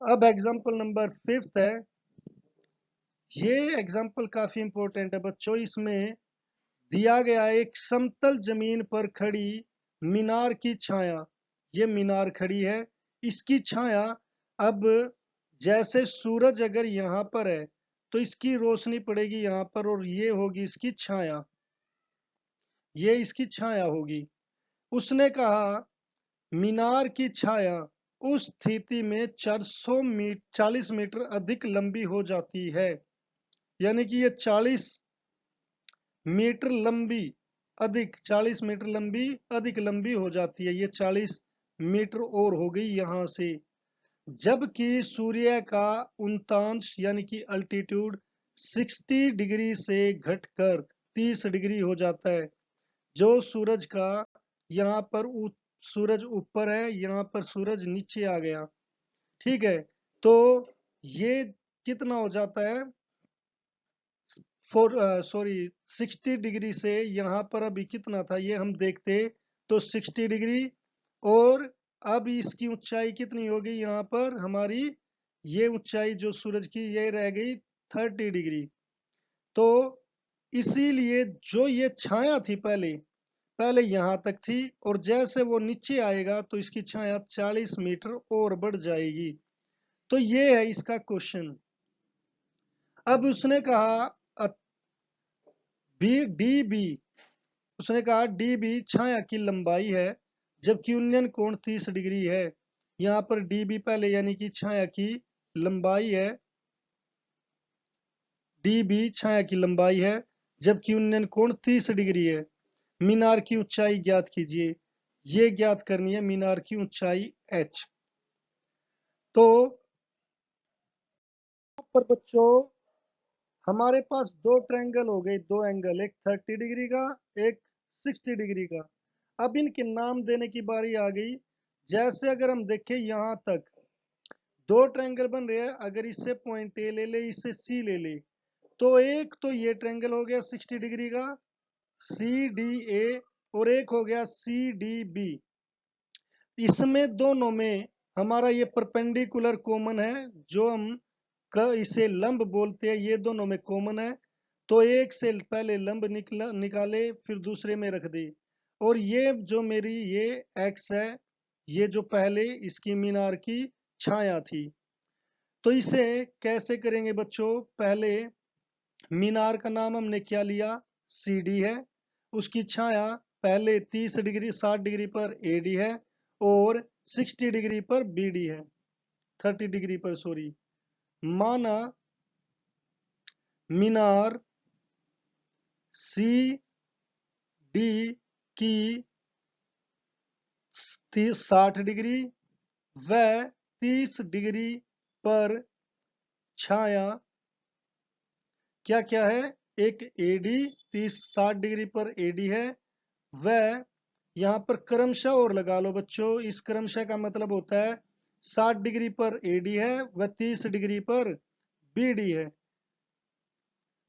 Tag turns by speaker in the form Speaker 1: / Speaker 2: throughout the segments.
Speaker 1: अब example number 5 है। ये एग्जाम्पल काफी इंपॉर्टेंट है बच्चों। इसमें दिया गया एक समतल जमीन पर खड़ी मीनार की छाया। ये मीनार खड़ी है, इसकी छाया। अब जैसे सूरज अगर यहाँ पर है तो इसकी रोशनी पड़ेगी यहाँ पर, और ये होगी इसकी छाया, ये इसकी छाया होगी। उसने कहा मीनार की छाया उस स्थिति में 40 मीटर अधिक लंबी हो जाती है। यानी कि ये 40 मीटर लंबी अधिक 40 मीटर लंबी अधिक लंबी हो जाती है। ये 40 मीटर और हो गई यहां से। जबकि सूर्य का उन्तांश यानी कि अल्टीट्यूड 60 डिग्री से घटकर 30 डिग्री हो जाता है। जो सूरज का यहाँ पर सूरज ऊपर है, यहाँ पर सूरज नीचे आ गया। ठीक है, तो ये कितना हो जाता है, 60 डिग्री से यहाँ पर अभी कितना था ये हम देखते तो 60 डिग्री, और अब इसकी ऊंचाई कितनी हो गई यहाँ पर हमारी, ये ऊंचाई जो सूरज की ये रह गई 30 डिग्री। तो इसीलिए जो ये छाया थी पहले पहले यहाँ तक थी, और जैसे वो नीचे आएगा तो इसकी छाया 40 मीटर और बढ़ जाएगी। तो ये है इसका क्वेश्चन। अब उसने कहा डी बी, उसने कहा डी बी छाया की लंबाई है, जबकि उन्नयन कोण 30 डिग्री है। यहाँ पर डी बी पहले यानी कि छाया की लंबाई है, डी बी छाया की लंबाई है, जबकि उन्नयन कोण 30 डिग्री है। मीनार की ऊंचाई ज्ञात कीजिए। ये ज्ञात करनी है मीनार की ऊंचाई h। तो पर बच्चों हमारे पास दो ट्रायंगल हो गए, दो एंगल, एक 30 डिग्री का, एक 60 डिग्री का। अब इनके नाम देने की बारी आ गई। जैसे अगर हम देखें यहाँ तक दो ट्रायंगल बन रहे हैं, अगर इससे पॉइंट ए ले ले, इससे सी ले ले, तो एक तो ये ट्रायंगल हो गया 60 डिग्री का सी डी ए, और एक हो गया सी डी बी। इसमें दोनों में हमारा ये परपेंडिकुलर कॉमन है, जो हम इसे लंब बोलते हैं, ये दोनों में कॉमन है। तो एक से पहले लंब निकाले, फिर दूसरे में रख दे। और ये जो मेरी ये एक्स है, ये जो पहले इसकी मीनार की छाया थी। तो इसे कैसे करेंगे बच्चों, पहले मीनार का नाम हमने क्या लिया, सी डी है। उसकी छाया पहले 30 डिग्री 60 डिग्री पर ए डी है, और 60 डिग्री पर बी डी है, 30 डिग्री पर सॉरी। माना मीनार सी डी की 60 डिग्री व 30 डिग्री पर छाया क्या क्या है, एक एडी 60 डिग्री पर एडी है, व यहाँ पर क्रमशः और लगा लो बच्चों। इस क्रमशः का मतलब होता है 60 डिग्री पर एडी है व 30 डिग्री पर बीडी है।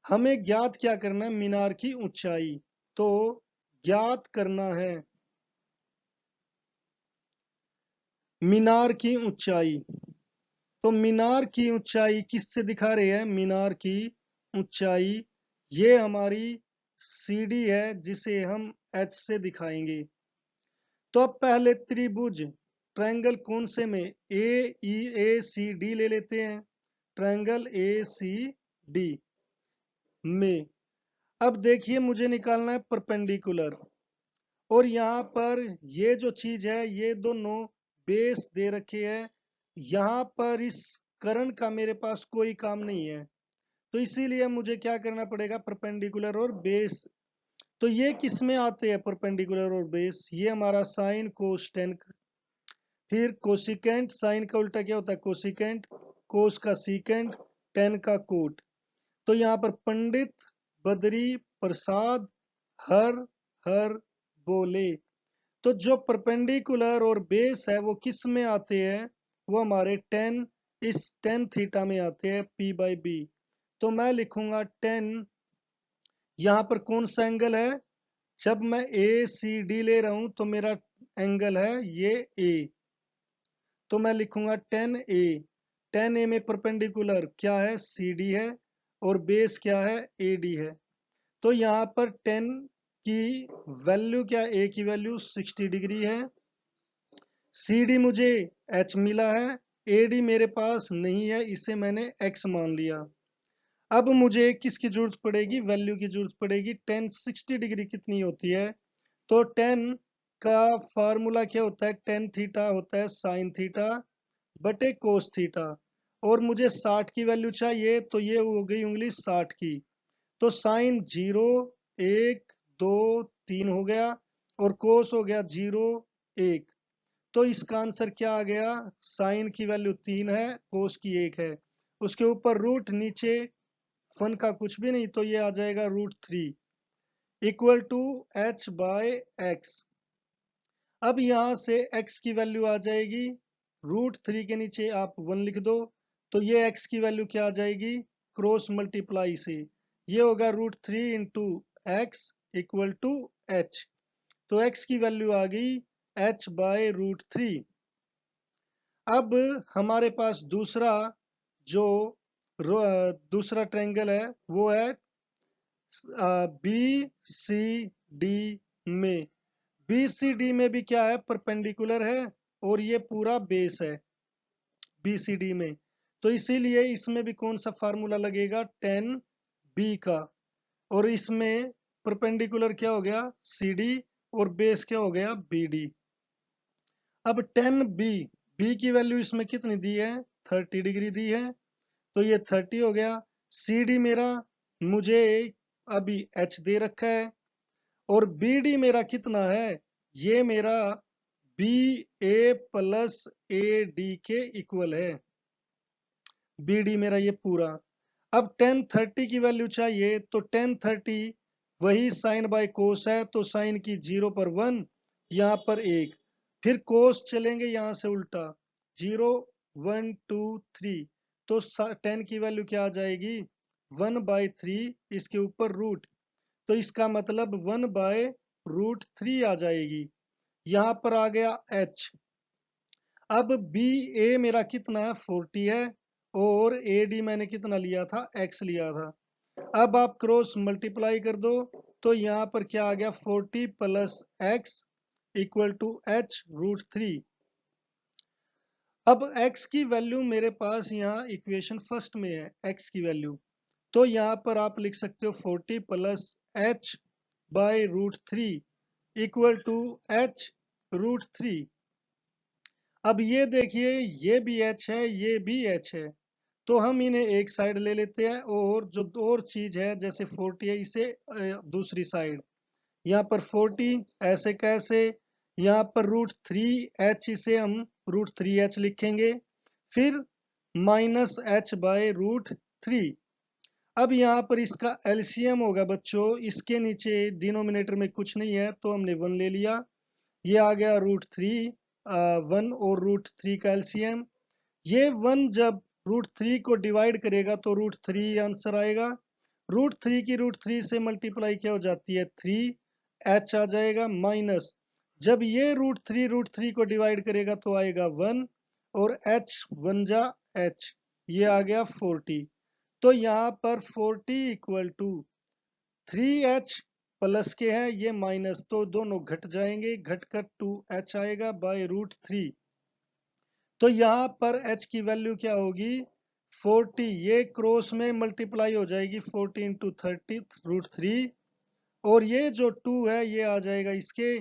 Speaker 1: हमें ज्ञात क्या करना है, मीनार की ऊंचाई। तो ज्ञात करना है मीनार की ऊंचाई। तो मीनार की ऊंचाई किससे दिखा रहे हैं, मीनार की ऊंचाई ये हमारी सीडी है, जिसे हम एच से दिखाएंगे। तो अब पहले त्रिभुज ट्रायंगल कौन से में, ए सी डी ले लेते हैं। ट्रायंगल ए सी डी में अब देखिए मुझे निकालना है परपेंडिकुलर, और यहाँ पर ये जो चीज है ये दोनों बेस दे रखे है। यहाँ पर इस कर्ण का मेरे पास कोई काम नहीं है, तो इसीलिए मुझे क्या करना पड़ेगा, परपेंडिकुलर और बेस। तो ये किस में आते हैं परपेंडिकुलर और बेस, ये हमारा साइन कोस टेन, फिर कोसिकेंट, साइन का उल्टा क्या होता है कोसिकेंट, कोस का सीकेंट, टेन का कोट। तो यहाँ पर पंडित बद्री प्रसाद हर हर बोले। तो जो परपेंडिकुलर और बेस है वो किस में आते हैं, वो हमारे टेन, इस टेन थीटा में आते हैं पी बाई बी। तो मैं लिखूंगा टेन, यहाँ पर कौन सा एंगल है, जब मैं ए सी डी ले रहा हूं तो मेरा एंगल है ये ए, तो मैं लिखूंगा टेन ए। 10A में परपेंडिकुलर क्या है, CD है, और बेस क्या है, AD है। तो यहाँ पर 10 की वैल्यू क्या, A की वैल्यू 60 डिग्री है, CD मुझे H मिला है, AD मेरे पास नहीं है, इसे मैंने X मान लिया। अब मुझे किसकी जरूरत पड़ेगी, वैल्यू की जरूरत पड़ेगी। 10 60 डिग्री कितनी होती है, तो 10 का फार्मूला क्या होता है, टेन थीटा होता है साइन थीटा बटे कोस थीटा, और मुझे 60 की वैल्यू चाहिए, तो ये हो गई उंगली 60 की। तो साइन 0 1 2 3 हो गया, और कोस हो गया 0 1। तो इसका आंसर क्या आ गया, साइन की वैल्यू 3 है, कोस की 1 है, उसके ऊपर रूट, नीचे फन का कुछ भी नहीं, तो ये आ जाएगा √3 equal to h by x. अब यहां से x की वैल्यू आ जाएगी, √3 के नीचे आप 1 लिख दो, तो ये x की वैल्यू क्या आ जाएगी, क्रॉस मल्टीप्लाई से ये होगा √3 into x equal to h। तो x की वैल्यू आ गई h बाय √3। अब हमारे पास जो दूसरा ट्रायंगल है वो है BCD में। BCD में भी क्या है, परपेंडिकुलर है, और ये पूरा बेस है BCD में। तो इसीलिए इसमें भी कौन सा फार्मूला लगेगा, 10B का, और इसमें परपेंडिकुलर क्या हो गया, CD, और बेस क्या हो गया, BD। अब 10B, B की वैल्यू इसमें कितनी दी है, 30 डिग्री दी है, तो ये 30 हो गया। CD मेरा मुझे अभी H दे रखा है, और BD मेरा कितना है, ये मेरा BA प्लस AD के इक्वल है, BD मेरा ये पूरा। अब 1030 की वैल्यू चाहिए, तो 1030 वही साइन बाय कोस है, तो साइन की 0 पर 1, यहाँ पर 1, फिर कोस चलेंगे यहाँ से उल्टा, 0 1 2 3, तो 10 की वैल्यू क्या आ जाएगी, 1/3, इसके ऊपर रूट, तो इसका मतलब 1/√3 आ जाएगी। यहाँ पर आ गया h। अब BA मेरा कितना है, 40 है, और AD मैंने कितना लिया था, x लिया था। अब आप क्रॉस मल्टीप्लाई कर दो, तो यहाँ पर क्या आ गया, 40 plus x equal to h√3। अब x की वैल्यू मेरे पास यहाँ इक्वेशन फर्स्ट में है, x की वैल्यू, तो यहाँ पर आप लिख सकते हो 40 plus h by √3 equal to h√3। अब ये देखिए, ये भी h है, ये भी h है, तो हम इन्हें एक साइड ले लेते हैं, और जो और चीज है जैसे 40 है, इसे दूसरी साइड, यहाँ पर 40 ऐसे कैसे, यहाँ पर √3h, इसे हम √3h लिखेंगे, फिर माइनस h बाय √3। अब यहाँ पर इसका एलसीएम होगा बच्चों, इसके नीचे डिनोमिनेटर में कुछ नहीं है, तो हमने 1 ले लिया, ये आ गया √3, 1 और √3 का एलसीएम। ये 1 जब √3 को डिवाइड करेगा तो √3 आंसर आएगा, √3 की √3 से मल्टीप्लाई क्या हो जाती है, 3h आ जाएगा, माइनस जब ये √3 को डिवाइड करेगा तो आएगा 1, और h 1 जा h, ये आ गया 40। तो यहाँ पर 40 इक्वल टू 3h प्लस के है, ये माइनस, तो दोनों घट जाएंगे, घटकर 2h आएगा बाय √3। तो यहाँ पर h की वैल्यू क्या होगी, 40, ये क्रॉस में मल्टीप्लाई हो जाएगी, 40 इंटू 30 √3, और ये जो 2 है ये आ जाएगा इसके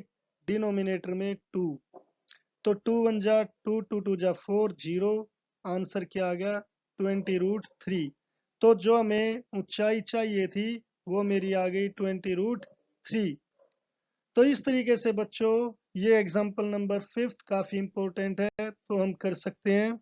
Speaker 1: डिनोमिनेटर में 2, तो 2 1 जा 2, 2 2 जा 4, 0, आंसर क्या आ गया, 20√3। तो जो हमें ऊंचाई चाहिए थी वो मेरी आ गई 20√3। तो इस तरीके से बच्चों ये एग्जाम्पल नंबर 5 काफी इंपॉर्टेंट है, तो हम कर सकते हैं।